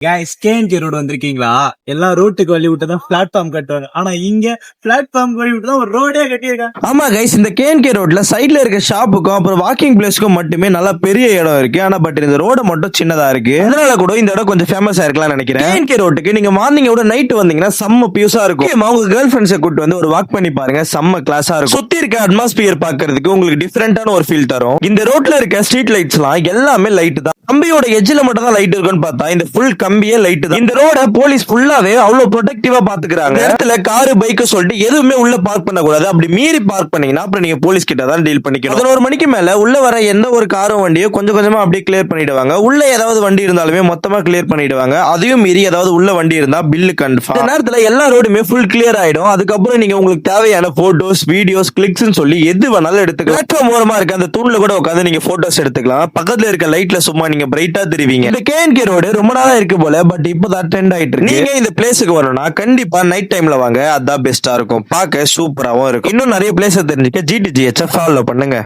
Guys கேஎன்கே road வந்திருக்கீங்களா? எல்லா ரோட்டுக்கு வழி விட்டு தான் பிளாட்ஃபார்ம் கட்டுவாங்க. ஆனா இங்க பிளாட்ஃபார்ம் வழி விட்டு தான் ஒரு ரோடே கட்டியிருக்காங்க. ஆமா கைஸ், இந்த கேஎன்கே ரோட்ல சைட்ல இருக்க ஷாப்புக்கும் அப்புறம் வாக்கிங் பிளேஸ்க்கும் மட்டுமே நல்லா பெரிய இடம் இருக்கு. ஆனா பட் இந்த ரோட மட்டும் சின்னதா இருக்கு. அதனால கூட இந்த இடம் கொஞ்சம் ஃபேமஸா இருக்கலாம் நினைக்கிறேன். கேஎன்கே ரோட்டுக்கு நீங்க மார்னிங் விட நைட் வந்தீங்கன்னா செம்ம பியூஸா இருக்கும். உங்க கேர்ள் ஃபிரெண்ட்ஸை கூட்டு வந்து ஒரு வாக் பண்ணி பாருங்க, செம்ம கிளாஸா இருக்கும். சுத்தி இருக்க அட்மாஸ்பியர் பாக்குறதுக்கு உங்களுக்கு டிஃபரெண்டான ஒரு ஃபீல் தரும். இந்த ரோட்ல இருக்க ஸ்ட்ரீட் லைட்ஸ் எல்லாம் எல்லாமே லைட் தான். கம்பியோட எஜ்ஜில மட்டும் தான் லைட் இருக்குன்னு பார்த்தா இந்த ஃபுல் கம்பியே லைட் தான். இந்த ரோட போலீஸ் ஃபுல்லாவே அவ்வளவு ப்ரொடெக்டிவா பாத்துக்கிறாங்க. இடத்துல காரு பைக் சொல்லிட்டு எதுவுமே உள்ள பார்க் பண்ண கூடாது. அப்படி மீறி பார்க் பண்ணீங்கன்னா அப்புறம் நீங்க போலீஸ் கிட்ட தான் டீல் பண்ணிக்கணும். 11 மணிக்கு மேல உள்ள வர எந்த ஒரு காரும் வண்டியோ கொஞ்சம் கொஞ்சமா அப்படியே கிளியர் பண்ணிடுவாங்க. உள்ள ஏதாவது வண்டி இருந்தாலுமே மொத்தமா கிளியர் பண்ணிடுவாங்க. அதையும் மீறி ஏதாவது உள்ள வண்டி இருந்தா பில்லு கன்ஃபார்ம். இந்த நேரத்துல எல்லா ரோடுமே ஃபுல் கிளியர் ஆயிடும். அதுக்கப்புறம் நீங்க உங்களுக்கு தேவையான போட்டோஸ், வீடியோஸ், கிளிக்ஸ் சொல்லி எது வேணாலும் எடுத்துக்கலாம். பிளாட்ஃபார்ம் ஓரமா இருக்க அந்த தூண்ல கூட உட்காந்து நீங்க போட்டோஸ் எடுத்துக்கலாம். பக்கத்துல இருக்க லைட்ல சும்மா நீங்க பிரைட்டா தெரிவிங்க. இந்த கேஎன்கே ரோடு ரொம்ப நாளா இருக்கு போல, பட் இப்பதான் ட்ரெண்ட் ஆயிட்டு இருக்கு. நீங்க இந்த பிளேஸுக்கு வரணும்னா கண்டிப்பா நைட் டைம்ல வாங்க, அதான் பெஸ்டா இருக்கும். பார்க்க சூப்பராவும் இருக்கும். இன்னும் நிறைய பிளேஸ் தெரிஞ்சுக்க GTGH ஃபாலோ பண்ணுங்க.